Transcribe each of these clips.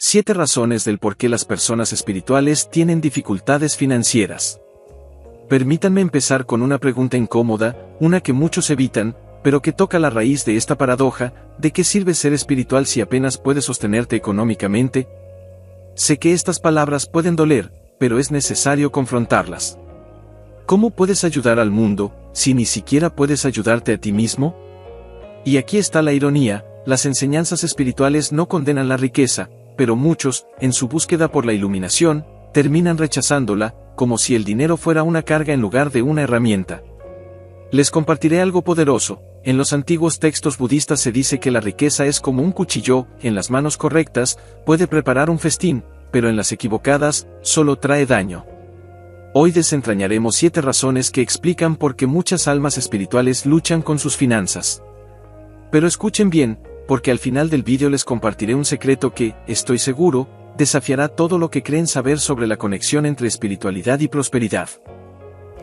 7 razones del por qué las personas espirituales tienen dificultades financieras. Permítanme empezar con una pregunta incómoda, una que muchos evitan, pero que toca la raíz de esta paradoja: ¿de qué sirve ser espiritual si apenas puedes sostenerte económicamente? Sé que estas palabras pueden doler, pero es necesario confrontarlas. ¿Cómo puedes ayudar al mundo, si ni siquiera puedes ayudarte a ti mismo? Y aquí está la ironía: las enseñanzas espirituales no condenan la riqueza, pero muchos, en su búsqueda por la iluminación, terminan rechazándola, como si el dinero fuera una carga en lugar de una herramienta. Les compartiré algo poderoso. En los antiguos textos budistas se dice que la riqueza es como un cuchillo: en las manos correctas, puede preparar un festín, pero en las equivocadas, solo trae daño. Hoy desentrañaremos 7 razones que explican por qué muchas almas espirituales luchan con sus finanzas. Pero escuchen bien, porque al final del vídeo les compartiré un secreto que, estoy seguro, desafiará todo lo que creen saber sobre la conexión entre espiritualidad y prosperidad.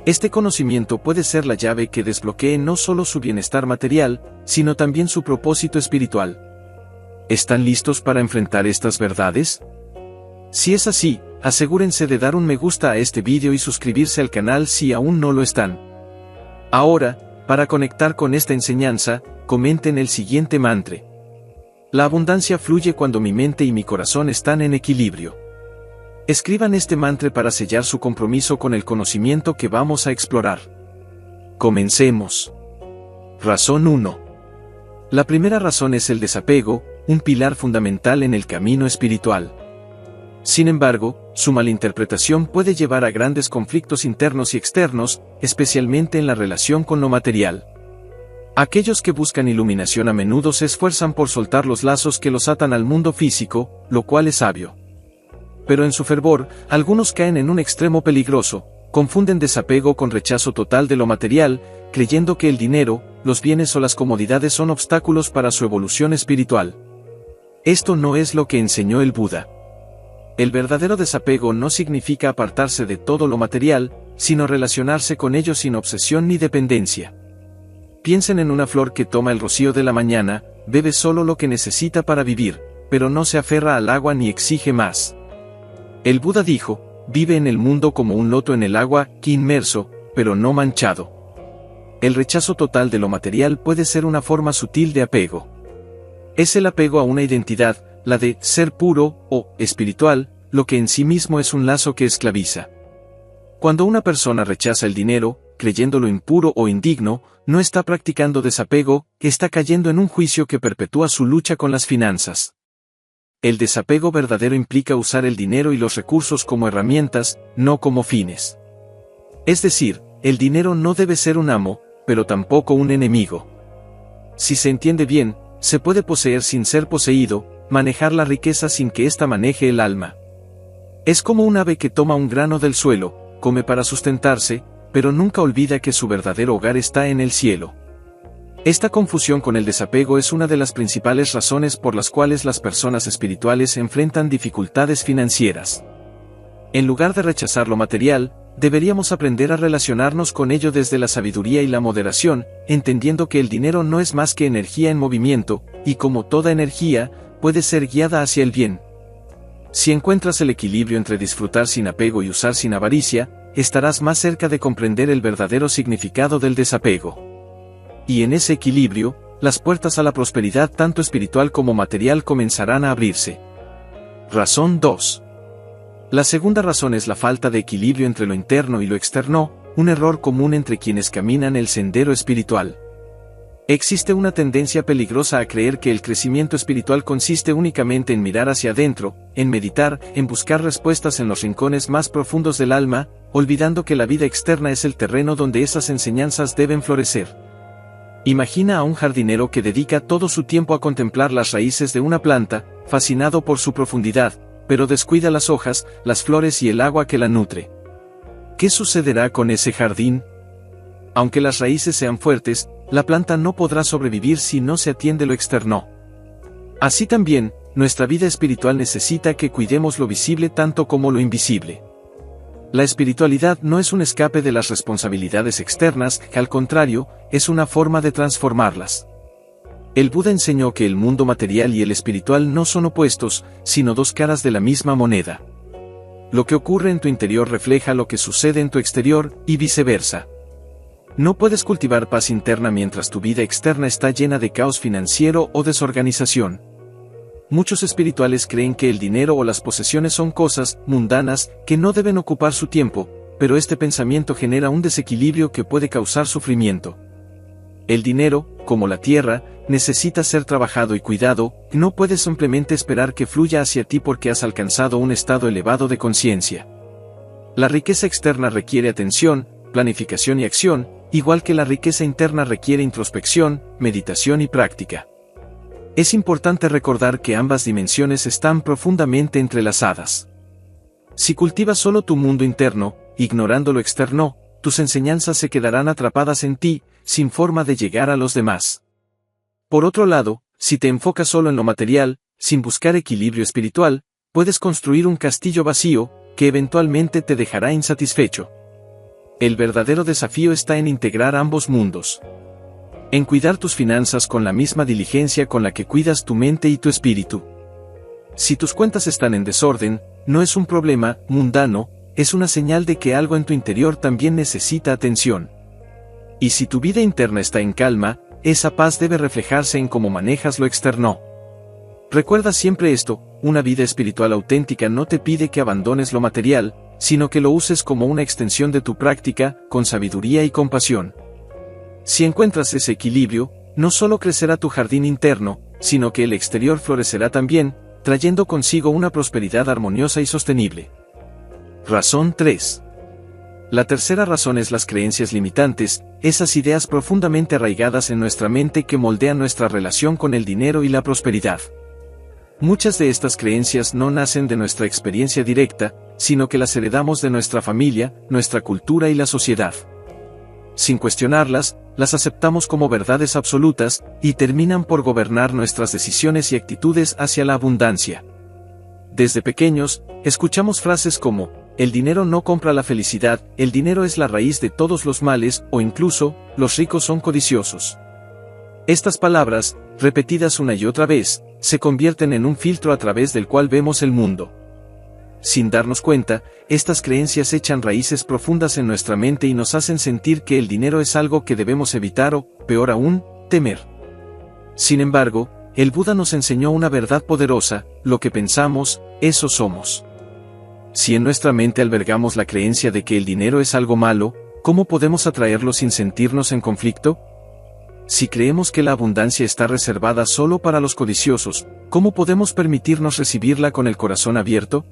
Este conocimiento puede ser la llave que desbloquee no solo su bienestar material, sino también su propósito espiritual. ¿Están listos para enfrentar estas verdades? Si es así, asegúrense de dar un me gusta a este vídeo y suscribirse al canal si aún no lo están. Ahora, para conectar con esta enseñanza, comenten el siguiente mantra: la abundancia fluye cuando mi mente y mi corazón están en equilibrio. Escriban este mantra para sellar su compromiso con el conocimiento que vamos a explorar. Comencemos. Razón 1. La primera razón es el desapego, un pilar fundamental en el camino espiritual. Sin embargo, su malinterpretación puede llevar a grandes conflictos internos y externos, especialmente en la relación con lo material. Aquellos que buscan iluminación a menudo se esfuerzan por soltar los lazos que los atan al mundo físico, lo cual es sabio. Pero en su fervor, algunos caen en un extremo peligroso: confunden desapego con rechazo total de lo material, creyendo que el dinero, los bienes o las comodidades son obstáculos para su evolución espiritual. Esto no es lo que enseñó el Buda. El verdadero desapego no significa apartarse de todo lo material, sino relacionarse con ello sin obsesión ni dependencia. Piensen en una flor que toma el rocío de la mañana, bebe solo lo que necesita para vivir, pero no se aferra al agua ni exige más. El Buda dijo: vive en el mundo como un loto en el agua, inmerso, pero no manchado. El rechazo total de lo material puede ser una forma sutil de apego. Es el apego a una identidad, la de ser puro o espiritual, lo que en sí mismo es un lazo que esclaviza. Cuando una persona rechaza el dinero, creyéndolo impuro o indigno, no está practicando desapego, está cayendo en un juicio que perpetúa su lucha con las finanzas. El desapego verdadero implica usar el dinero y los recursos como herramientas, no como fines. Es decir, el dinero no debe ser un amo, pero tampoco un enemigo. Si se entiende bien, se puede poseer sin ser poseído, manejar la riqueza sin que ésta maneje el alma. Es como un ave que toma un grano del suelo, come para sustentarse, pero nunca olvida que su verdadero hogar está en el cielo. Esta confusión con el desapego es una de las principales razones por las cuales las personas espirituales enfrentan dificultades financieras. En lugar de rechazar lo material, deberíamos aprender a relacionarnos con ello desde la sabiduría y la moderación, entendiendo que el dinero no es más que energía en movimiento, y como toda energía, puede ser guiada hacia el bien. Si encuentras el equilibrio entre disfrutar sin apego y usar sin avaricia, estarás más cerca de comprender el verdadero significado del desapego. Y en ese equilibrio, las puertas a la prosperidad tanto espiritual como material comenzarán a abrirse. Razón 2. La segunda razón es la falta de equilibrio entre lo interno y lo externo, un error común entre quienes caminan el sendero espiritual. Existe una tendencia peligrosa a creer que el crecimiento espiritual consiste únicamente en mirar hacia adentro, en meditar, en buscar respuestas en los rincones más profundos del alma, olvidando que la vida externa es el terreno donde esas enseñanzas deben florecer. Imagina a un jardinero que dedica todo su tiempo a contemplar las raíces de una planta, fascinado por su profundidad, pero descuida las hojas, las flores y el agua que la nutre. ¿Qué sucederá con ese jardín? Aunque las raíces sean fuertes, la planta no podrá sobrevivir si no se atiende lo externo. Así también, nuestra vida espiritual necesita que cuidemos lo visible tanto como lo invisible. La espiritualidad no es un escape de las responsabilidades externas, al contrario, es una forma de transformarlas. El Buda enseñó que el mundo material y el espiritual no son opuestos, sino dos caras de la misma moneda. Lo que ocurre en tu interior refleja lo que sucede en tu exterior, y viceversa. No puedes cultivar paz interna mientras tu vida externa está llena de caos financiero o desorganización. Muchos espirituales creen que el dinero o las posesiones son cosas mundanas que no deben ocupar su tiempo, pero este pensamiento genera un desequilibrio que puede causar sufrimiento. El dinero, como la tierra, necesita ser trabajado y cuidado, y no puedes simplemente esperar que fluya hacia ti porque has alcanzado un estado elevado de conciencia. La riqueza externa requiere atención, planificación y acción, igual que la riqueza interna requiere introspección, meditación y práctica. Es importante recordar que ambas dimensiones están profundamente entrelazadas. Si cultivas solo tu mundo interno, ignorando lo externo, tus enseñanzas se quedarán atrapadas en ti, sin forma de llegar a los demás. Por otro lado, si te enfocas solo en lo material, sin buscar equilibrio espiritual, puedes construir un castillo vacío, que eventualmente te dejará insatisfecho. El verdadero desafío está en integrar ambos mundos. En cuidar tus finanzas con la misma diligencia con la que cuidas tu mente y tu espíritu. Si tus cuentas están en desorden, no es un problema mundano, es una señal de que algo en tu interior también necesita atención. Y si tu vida interna está en calma, esa paz debe reflejarse en cómo manejas lo externo. Recuerda siempre esto, una vida espiritual auténtica no te pide que abandones lo material, sino que lo uses como una extensión de tu práctica, con sabiduría y compasión. Si encuentras ese equilibrio, no solo crecerá tu jardín interno, sino que el exterior florecerá también, trayendo consigo una prosperidad armoniosa y sostenible. Razón 3. La tercera razón es las creencias limitantes, esas ideas profundamente arraigadas en nuestra mente que moldean nuestra relación con el dinero y la prosperidad. Muchas de estas creencias no nacen de nuestra experiencia directa, sino que las heredamos de nuestra familia, nuestra cultura y la sociedad. Sin cuestionarlas, las aceptamos como verdades absolutas, y terminan por gobernar nuestras decisiones y actitudes hacia la abundancia. Desde pequeños, escuchamos frases como, el dinero no compra la felicidad, el dinero es la raíz de todos los males, o incluso, los ricos son codiciosos. Estas palabras, repetidas una y otra vez, se convierten en un filtro a través del cual vemos el mundo. Sin darnos cuenta, estas creencias echan raíces profundas en nuestra mente y nos hacen sentir que el dinero es algo que debemos evitar o, peor aún, temer. Sin embargo, el Buda nos enseñó una verdad poderosa, lo que pensamos, eso somos. Si en nuestra mente albergamos la creencia de que el dinero es algo malo, ¿cómo podemos atraerlo sin sentirnos en conflicto? Si creemos que la abundancia está reservada solo para los codiciosos, ¿cómo podemos permitirnos recibirla con el corazón abierto?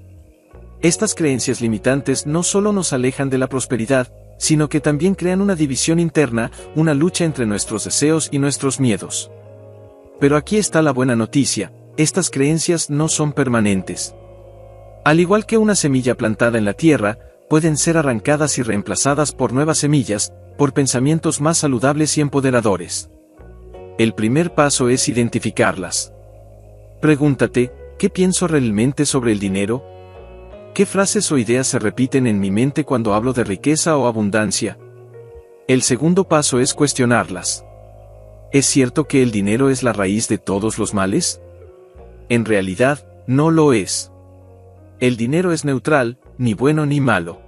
Estas creencias limitantes no solo nos alejan de la prosperidad, sino que también crean una división interna, una lucha entre nuestros deseos y nuestros miedos. Pero aquí está la buena noticia, estas creencias no son permanentes. Al igual que una semilla plantada en la tierra, pueden ser arrancadas y reemplazadas por nuevas semillas, por pensamientos más saludables y empoderadores. El primer paso es identificarlas. Pregúntate, ¿qué pienso realmente sobre el dinero? ¿Qué frases o ideas se repiten en mi mente cuando hablo de riqueza o abundancia? El segundo paso es cuestionarlas. ¿Es cierto que el dinero es la raíz de todos los males? En realidad, no lo es. El dinero es neutral, ni bueno ni malo.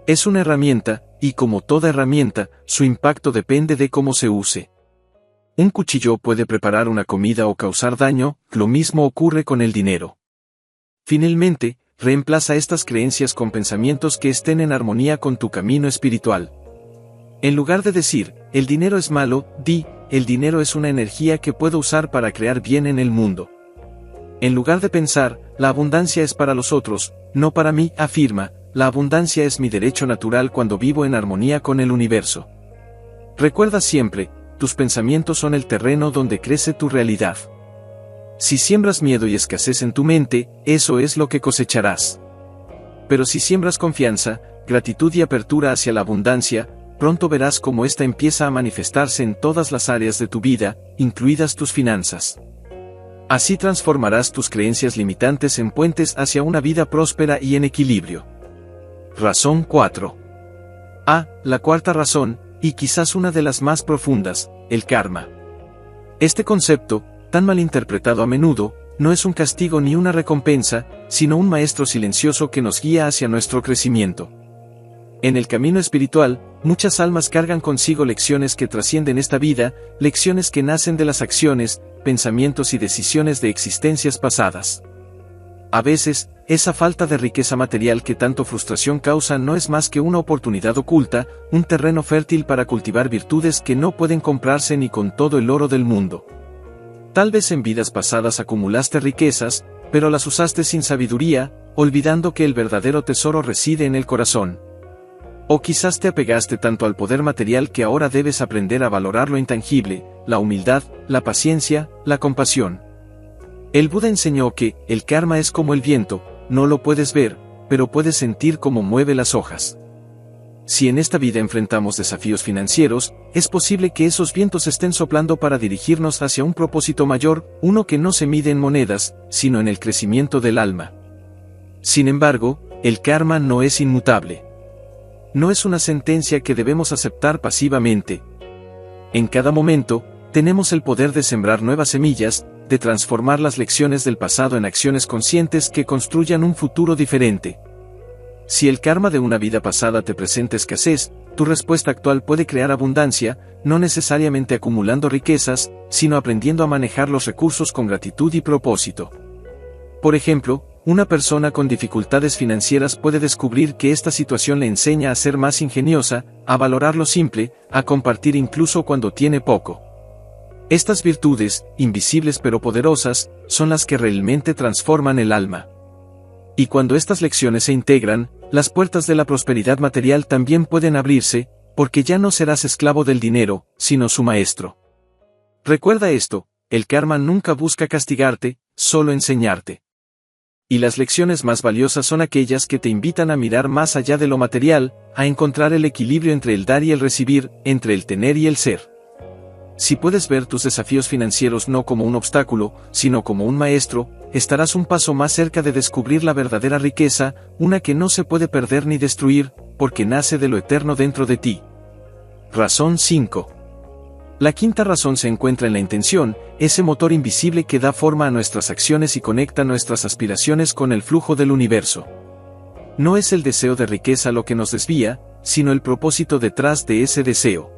Es una herramienta, y como toda herramienta, su impacto depende de cómo se use. Un cuchillo puede preparar una comida o causar daño, lo mismo ocurre con el dinero. Finalmente, reemplaza estas creencias con pensamientos que estén en armonía con tu camino espiritual. En lugar de decir, el dinero es malo, di, el dinero es una energía que puedo usar para crear bien en el mundo. En lugar de pensar, la abundancia es para los otros, no para mí, afirma, la abundancia es mi derecho natural cuando vivo en armonía con el universo. Recuerda siempre, tus pensamientos son el terreno donde crece tu realidad. Si siembras miedo y escasez en tu mente, eso es lo que cosecharás. Pero si siembras confianza, gratitud y apertura hacia la abundancia, pronto verás cómo ésta empieza a manifestarse en todas las áreas de tu vida, incluidas tus finanzas. Así transformarás tus creencias limitantes en puentes hacia una vida próspera y en equilibrio. Razón 4. La cuarta razón, y quizás una de las más profundas, el karma. Este concepto, tan mal interpretado a menudo, no es un castigo ni una recompensa, sino un maestro silencioso que nos guía hacia nuestro crecimiento. En el camino espiritual, muchas almas cargan consigo lecciones que trascienden esta vida, lecciones que nacen de las acciones, pensamientos y decisiones de existencias pasadas. A veces, esa falta de riqueza material que tanto frustración causa no es más que una oportunidad oculta, un terreno fértil para cultivar virtudes que no pueden comprarse ni con todo el oro del mundo. Tal vez en vidas pasadas acumulaste riquezas, pero las usaste sin sabiduría, olvidando que el verdadero tesoro reside en el corazón. O quizás te apegaste tanto al poder material que ahora debes aprender a valorar lo intangible, la humildad, la paciencia, la compasión. El Buda enseñó que el karma es como el viento, no lo puedes ver, pero puedes sentir cómo mueve las hojas. Si en esta vida enfrentamos desafíos financieros, es posible que esos vientos estén soplando para dirigirnos hacia un propósito mayor, uno que no se mide en monedas, sino en el crecimiento del alma. Sin embargo, el karma no es inmutable. No es una sentencia que debemos aceptar pasivamente. En cada momento, tenemos el poder de sembrar nuevas semillas, de transformar las lecciones del pasado en acciones conscientes que construyan un futuro diferente. Si el karma de una vida pasada te presenta escasez, tu respuesta actual puede crear abundancia, no necesariamente acumulando riquezas, sino aprendiendo a manejar los recursos con gratitud y propósito. Por ejemplo, una persona con dificultades financieras puede descubrir que esta situación le enseña a ser más ingeniosa, a valorar lo simple, a compartir incluso cuando tiene poco. Estas virtudes, invisibles pero poderosas, son las que realmente transforman el alma. Y cuando estas lecciones se integran, las puertas de la prosperidad material también pueden abrirse, porque ya no serás esclavo del dinero, sino su maestro. Recuerda esto, el karma nunca busca castigarte, solo enseñarte. Y las lecciones más valiosas son aquellas que te invitan a mirar más allá de lo material, a encontrar el equilibrio entre el dar y el recibir, entre el tener y el ser. Si puedes ver tus desafíos financieros no como un obstáculo, sino como un maestro, estarás un paso más cerca de descubrir la verdadera riqueza, una que no se puede perder ni destruir, porque nace de lo eterno dentro de ti. Razón 5. La quinta razón se encuentra en la intención, ese motor invisible que da forma a nuestras acciones y conecta nuestras aspiraciones con el flujo del universo. No es el deseo de riqueza lo que nos desvía, sino el propósito detrás de ese deseo.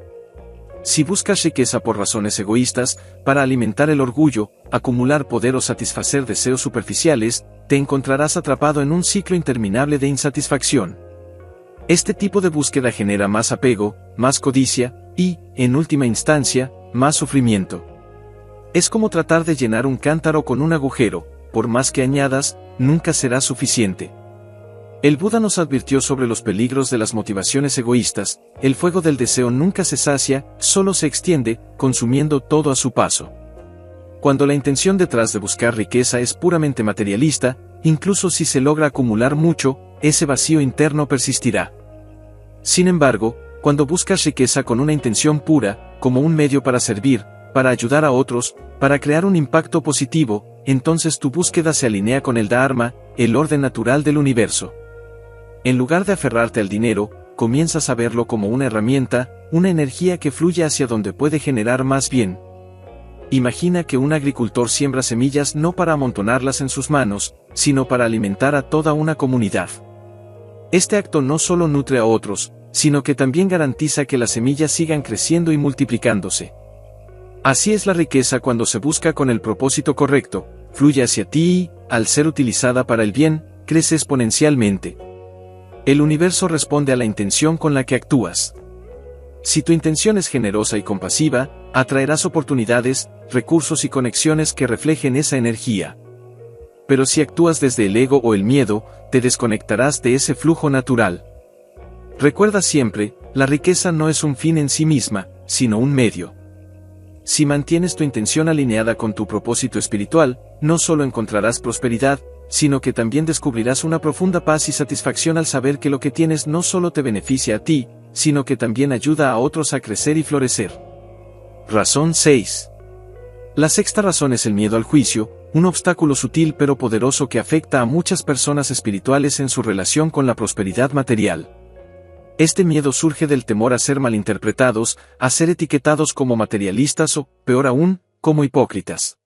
Si buscas riqueza por razones egoístas, para alimentar el orgullo, acumular poder o satisfacer deseos superficiales, te encontrarás atrapado en un ciclo interminable de insatisfacción. Este tipo de búsqueda genera más apego, más codicia, y, en última instancia, más sufrimiento. Es como tratar de llenar un cántaro con un agujero, por más que añadas, nunca será suficiente. El Buda nos advirtió sobre los peligros de las motivaciones egoístas, el fuego del deseo nunca se sacia, solo se extiende, consumiendo todo a su paso. Cuando la intención detrás de buscar riqueza es puramente materialista, incluso si se logra acumular mucho, ese vacío interno persistirá. Sin embargo, cuando buscas riqueza con una intención pura, como un medio para servir, para ayudar a otros, para crear un impacto positivo, entonces tu búsqueda se alinea con el Dharma, el orden natural del universo. En lugar de aferrarte al dinero, comienzas a verlo como una herramienta, una energía que fluye hacia donde puede generar más bien. Imagina que un agricultor siembra semillas no para amontonarlas en sus manos, sino para alimentar a toda una comunidad. Este acto no solo nutre a otros, sino que también garantiza que las semillas sigan creciendo y multiplicándose. Así es la riqueza cuando se busca con el propósito correcto, fluye hacia ti y, al ser utilizada para el bien, crece exponencialmente. El universo responde a la intención con la que actúas. Si tu intención es generosa y compasiva, atraerás oportunidades, recursos y conexiones que reflejen esa energía. Pero si actúas desde el ego o el miedo, te desconectarás de ese flujo natural. Recuerda siempre, la riqueza no es un fin en sí misma, sino un medio. Si mantienes tu intención alineada con tu propósito espiritual, no solo encontrarás prosperidad, sino que también descubrirás una profunda paz y satisfacción al saber que lo que tienes no solo te beneficia a ti, sino que también ayuda a otros a crecer y florecer. Razón 6. La sexta razón es el miedo al juicio, un obstáculo sutil pero poderoso que afecta a muchas personas espirituales en su relación con la prosperidad material. Este miedo surge del temor a ser malinterpretados, a ser etiquetados como materialistas o, peor aún, como hipócritas.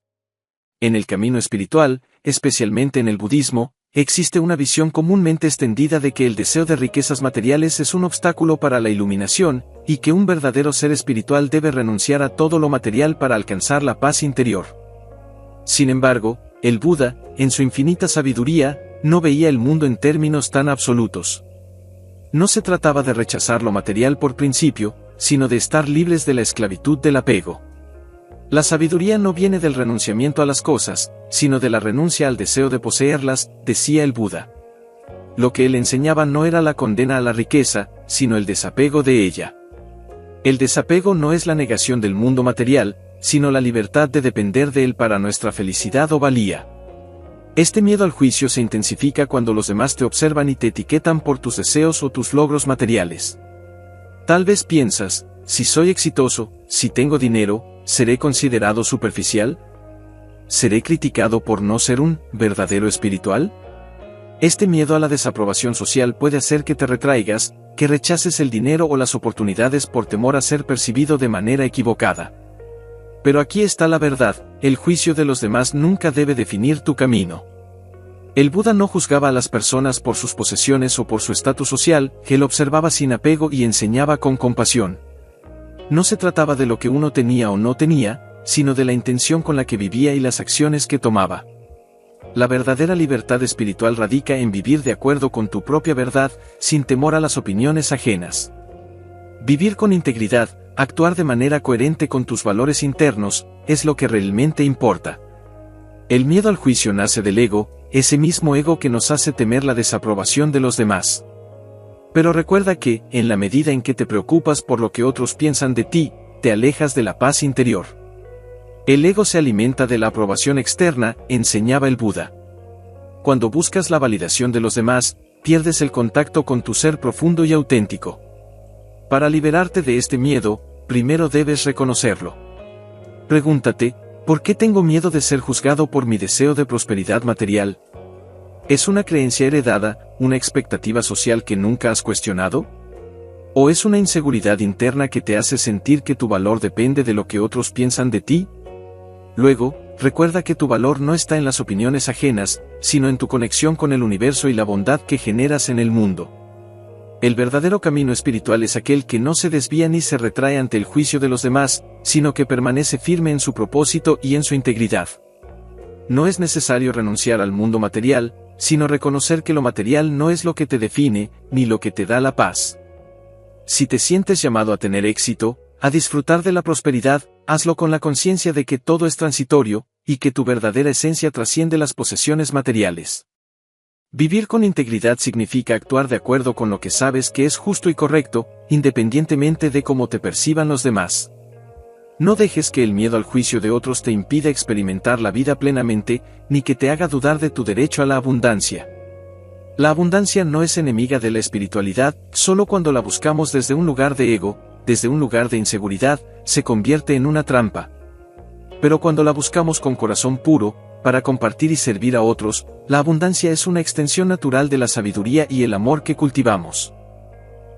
En el camino espiritual, especialmente en el budismo, existe una visión comúnmente extendida de que el deseo de riquezas materiales es un obstáculo para la iluminación, y que un verdadero ser espiritual debe renunciar a todo lo material para alcanzar la paz interior. Sin embargo, el Buda, en su infinita sabiduría, no veía el mundo en términos tan absolutos. No se trataba de rechazar lo material por principio, sino de estar libres de la esclavitud del apego. La sabiduría no viene del renunciamiento a las cosas, sino de la renuncia al deseo de poseerlas, decía el Buda. Lo que él enseñaba no era la condena a la riqueza, sino el desapego de ella. El desapego no es la negación del mundo material, sino la libertad de depender de él para nuestra felicidad o valía. Este miedo al juicio se intensifica cuando los demás te observan y te etiquetan por tus deseos o tus logros materiales. Tal vez piensas, si soy exitoso, si tengo dinero, ¿seré considerado superficial? ¿Seré criticado por no ser un verdadero espiritual? Este miedo a la desaprobación social puede hacer que te retraigas, que rechaces el dinero o las oportunidades por temor a ser percibido de manera equivocada. Pero aquí está la verdad, el juicio de los demás nunca debe definir tu camino. El Buda no juzgaba a las personas por sus posesiones o por su estatus social, él observaba sin apego y enseñaba con compasión. No se trataba de lo que uno tenía o no tenía, sino de la intención con la que vivía y las acciones que tomaba. La verdadera libertad espiritual radica en vivir de acuerdo con tu propia verdad, sin temor a las opiniones ajenas. Vivir con integridad, actuar de manera coherente con tus valores internos, es lo que realmente importa. El miedo al juicio nace del ego, ese mismo ego que nos hace temer la desaprobación de los demás. Pero recuerda que, en la medida en que te preocupas por lo que otros piensan de ti, te alejas de la paz interior. El ego se alimenta de la aprobación externa, enseñaba el Buda. Cuando buscas la validación de los demás, pierdes el contacto con tu ser profundo y auténtico. Para liberarte de este miedo, primero debes reconocerlo. Pregúntate, ¿por qué tengo miedo de ser juzgado por mi deseo de prosperidad material? ¿Es una creencia heredada, una expectativa social que nunca has cuestionado? ¿O es una inseguridad interna que te hace sentir que tu valor depende de lo que otros piensan de ti? Luego, recuerda que tu valor no está en las opiniones ajenas, sino en tu conexión con el universo y la bondad que generas en el mundo. El verdadero camino espiritual es aquel que no se desvía ni se retrae ante el juicio de los demás, sino que permanece firme en su propósito y en su integridad. No es necesario renunciar al mundo material, sino reconocer que lo material no es lo que te define, ni lo que te da la paz. Si te sientes llamado a tener éxito, a disfrutar de la prosperidad, hazlo con la conciencia de que todo es transitorio, y que tu verdadera esencia trasciende las posesiones materiales. Vivir con integridad significa actuar de acuerdo con lo que sabes que es justo y correcto, independientemente de cómo te perciban los demás. No dejes que el miedo al juicio de otros te impida experimentar la vida plenamente, ni que te haga dudar de tu derecho a la abundancia. La abundancia no es enemiga de la espiritualidad, solo cuando la buscamos desde un lugar de ego, desde un lugar de inseguridad, se convierte en una trampa. Pero cuando la buscamos con corazón puro, para compartir y servir a otros, la abundancia es una extensión natural de la sabiduría y el amor que cultivamos.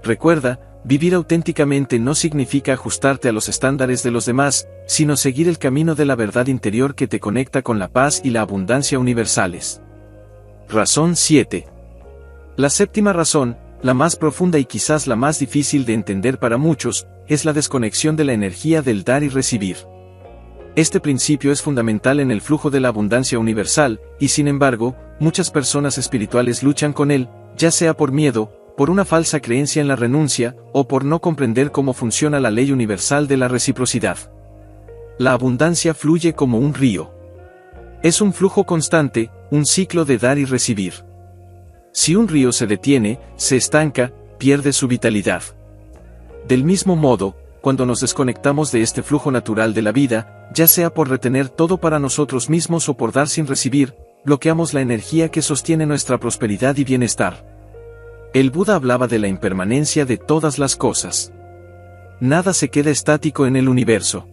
Recuerda, vivir auténticamente no significa ajustarte a los estándares de los demás, sino seguir el camino de la verdad interior que te conecta con la paz y la abundancia universales. Razón 7. La séptima razón, la más profunda y quizás la más difícil de entender para muchos, es la desconexión de la energía del dar y recibir. Este principio es fundamental en el flujo de la abundancia universal, y sin embargo, muchas personas espirituales luchan con él, ya sea por miedo, por una falsa creencia en la renuncia, o por no comprender cómo funciona la ley universal de la reciprocidad. La abundancia fluye como un río. Es un flujo constante, un ciclo de dar y recibir. Si un río se detiene, se estanca, pierde su vitalidad. Del mismo modo, cuando nos desconectamos de este flujo natural de la vida, ya sea por retener todo para nosotros mismos o por dar sin recibir, bloqueamos la energía que sostiene nuestra prosperidad y bienestar. El Buda hablaba de la impermanencia de todas las cosas. Nada se queda estático en el universo.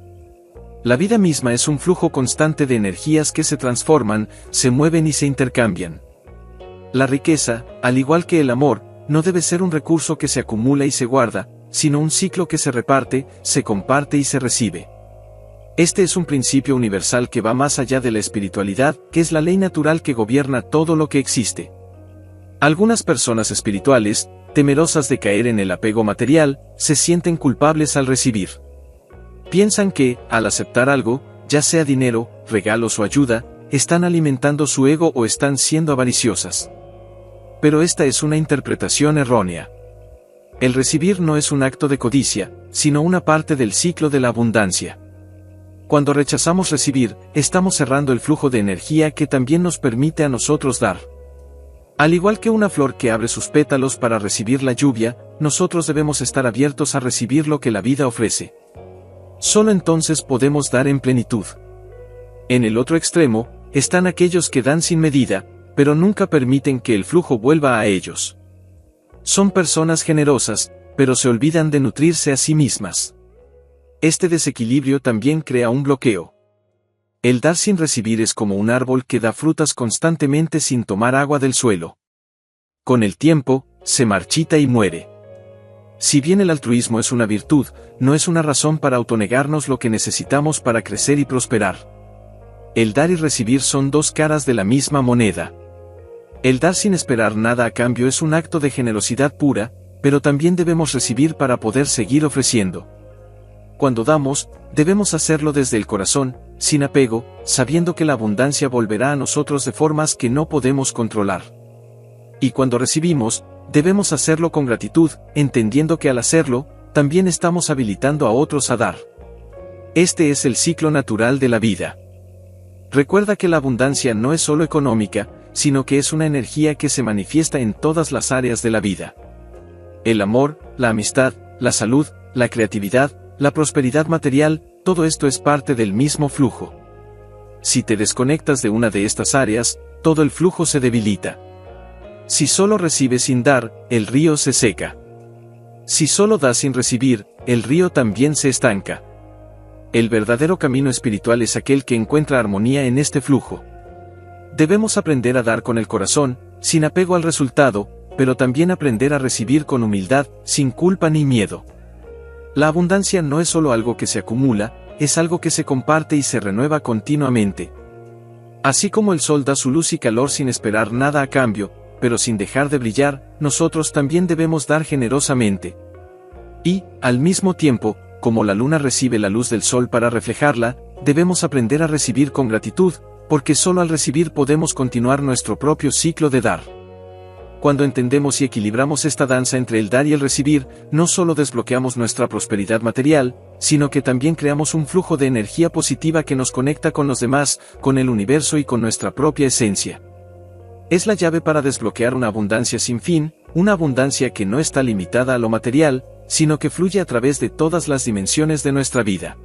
La vida misma es un flujo constante de energías que se transforman, se mueven y se intercambian. La riqueza, al igual que el amor, no debe ser un recurso que se acumula y se guarda, sino un ciclo que se reparte, se comparte y se recibe. Este es un principio universal que va más allá de la espiritualidad, que es la ley natural que gobierna todo lo que existe. Algunas personas espirituales, temerosas de caer en el apego material, se sienten culpables al recibir. Piensan que, al aceptar algo, ya sea dinero, regalos o ayuda, están alimentando su ego o están siendo avariciosas. Pero esta es una interpretación errónea. El recibir no es un acto de codicia, sino una parte del ciclo de la abundancia. Cuando rechazamos recibir, estamos cerrando el flujo de energía que también nos permite a nosotros dar. Al igual que una flor que abre sus pétalos para recibir la lluvia, nosotros debemos estar abiertos a recibir lo que la vida ofrece. Solo entonces podemos dar en plenitud. En el otro extremo, están aquellos que dan sin medida, pero nunca permiten que el flujo vuelva a ellos. Son personas generosas, pero se olvidan de nutrirse a sí mismas. Este desequilibrio también crea un bloqueo. El dar sin recibir es como un árbol que da frutas constantemente sin tomar agua del suelo. Con el tiempo, se marchita y muere. Si bien el altruismo es una virtud, no es una razón para autonegarnos lo que necesitamos para crecer y prosperar. El dar y recibir son dos caras de la misma moneda. El dar sin esperar nada a cambio es un acto de generosidad pura, pero también debemos recibir para poder seguir ofreciendo. Cuando damos, debemos hacerlo desde el corazón, sin apego, sabiendo que la abundancia volverá a nosotros de formas que no podemos controlar. Y cuando recibimos, debemos hacerlo con gratitud, entendiendo que al hacerlo, también estamos habilitando a otros a dar. Este es el ciclo natural de la vida. Recuerda que la abundancia no es solo económica, sino que es una energía que se manifiesta en todas las áreas de la vida. El amor, la amistad, la salud, la creatividad, la prosperidad material, todo esto es parte del mismo flujo. Si te desconectas de una de estas áreas, todo el flujo se debilita. Si solo recibes sin dar, el río se seca. Si solo das sin recibir, el río también se estanca. El verdadero camino espiritual es aquel que encuentra armonía en este flujo. Debemos aprender a dar con el corazón, sin apego al resultado, pero también aprender a recibir con humildad, sin culpa ni miedo. La abundancia no es solo algo que se acumula, es algo que se comparte y se renueva continuamente. Así como el sol da su luz y calor sin esperar nada a cambio, pero sin dejar de brillar, nosotros también debemos dar generosamente. Y, al mismo tiempo, como la luna recibe la luz del sol para reflejarla, debemos aprender a recibir con gratitud, porque solo al recibir podemos continuar nuestro propio ciclo de dar. Cuando entendemos y equilibramos esta danza entre el dar y el recibir, no solo desbloqueamos nuestra prosperidad material, sino que también creamos un flujo de energía positiva que nos conecta con los demás, con el universo y con nuestra propia esencia. Es la llave para desbloquear una abundancia sin fin, una abundancia que no está limitada a lo material, sino que fluye a través de todas las dimensiones de nuestra vida.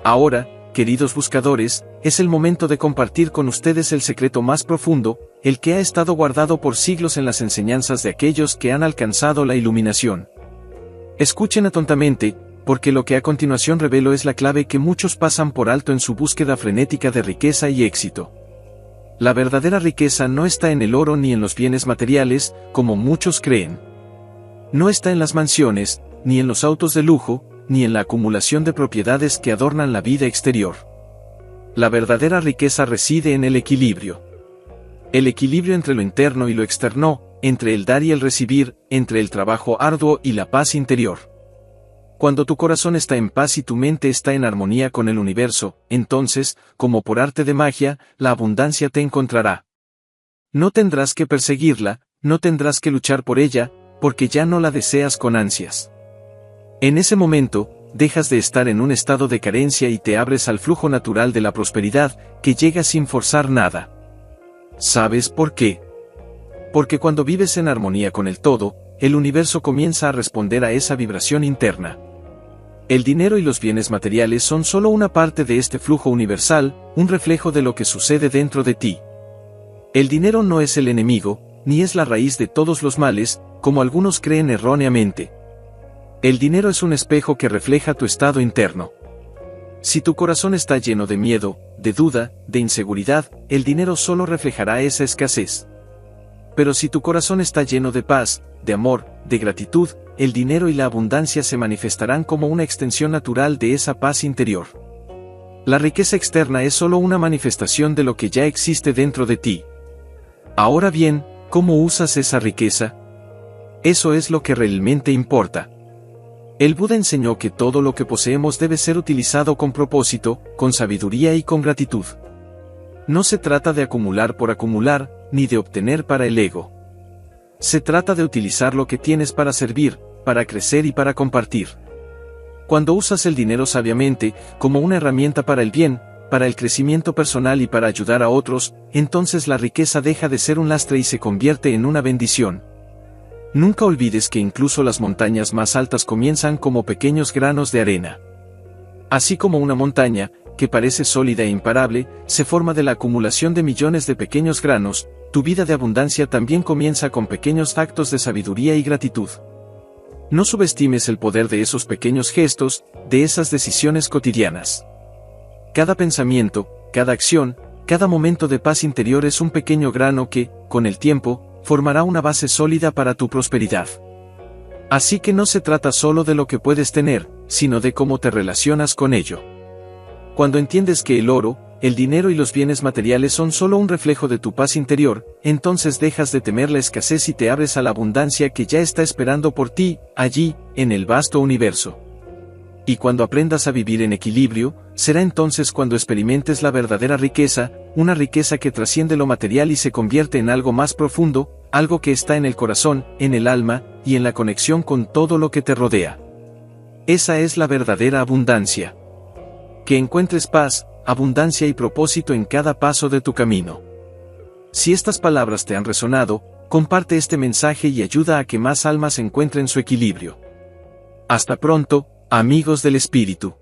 Ahora, queridos buscadores, es el momento de compartir con ustedes el secreto más profundo, el que ha estado guardado por siglos en las enseñanzas de aquellos que han alcanzado la iluminación. Escuchen atentamente, porque lo que a continuación revelo es la clave que muchos pasan por alto en su búsqueda frenética de riqueza y éxito. La verdadera riqueza no está en el oro ni en los bienes materiales, como muchos creen. No está en las mansiones, ni en los autos de lujo, ni en la acumulación de propiedades que adornan la vida exterior. La verdadera riqueza reside en el equilibrio. El equilibrio entre lo interno y lo externo, entre el dar y el recibir, entre el trabajo arduo y la paz interior. Cuando tu corazón está en paz y tu mente está en armonía con el universo, entonces, como por arte de magia, la abundancia te encontrará. No tendrás que perseguirla, no tendrás que luchar por ella, porque ya no la deseas con ansias. En ese momento, dejas de estar en un estado de carencia y te abres al flujo natural de la prosperidad, que llega sin forzar nada. ¿Sabes por qué? Porque cuando vives en armonía con el todo, el universo comienza a responder a esa vibración interna. El dinero y los bienes materiales son solo una parte de este flujo universal, un reflejo de lo que sucede dentro de ti. El dinero no es el enemigo, ni es la raíz de todos los males, como algunos creen erróneamente. El dinero es un espejo que refleja tu estado interno. Si tu corazón está lleno de miedo, de duda, de inseguridad, el dinero solo reflejará esa escasez. Pero si tu corazón está lleno de paz, de amor, de gratitud, el dinero y la abundancia se manifestarán como una extensión natural de esa paz interior. La riqueza externa es solo una manifestación de lo que ya existe dentro de ti. Ahora bien, ¿cómo usas esa riqueza? Eso es lo que realmente importa. El Buda enseñó que todo lo que poseemos debe ser utilizado con propósito, con sabiduría y con gratitud. No se trata de acumular por acumular, ni de obtener para el ego. Se trata de utilizar lo que tienes para servir, para crecer y para compartir. Cuando usas el dinero sabiamente, como una herramienta para el bien, para el crecimiento personal y para ayudar a otros, entonces la riqueza deja de ser un lastre y se convierte en una bendición. Nunca olvides que incluso las montañas más altas comienzan como pequeños granos de arena. Así como una montaña, que parece sólida e imparable, se forma de la acumulación de millones de pequeños granos, tu vida de abundancia también comienza con pequeños actos de sabiduría y gratitud. No subestimes el poder de esos pequeños gestos, de esas decisiones cotidianas. Cada pensamiento, cada acción, cada momento de paz interior es un pequeño grano que, con el tiempo, formará una base sólida para tu prosperidad. Así que no se trata solo de lo que puedes tener, sino de cómo te relacionas con ello. Cuando entiendes que el oro, el dinero y los bienes materiales son solo un reflejo de tu paz interior, entonces dejas de temer la escasez y te abres a la abundancia que ya está esperando por ti, allí, en el vasto universo. Y cuando aprendas a vivir en equilibrio, será entonces cuando experimentes la verdadera riqueza, una riqueza que trasciende lo material y se convierte en algo más profundo, algo que está en el corazón, en el alma, y en la conexión con todo lo que te rodea. Esa es la verdadera abundancia. Que encuentres paz, abundancia y propósito en cada paso de tu camino. Si estas palabras te han resonado, comparte este mensaje y ayuda a que más almas encuentren su equilibrio. Hasta pronto, amigos del espíritu.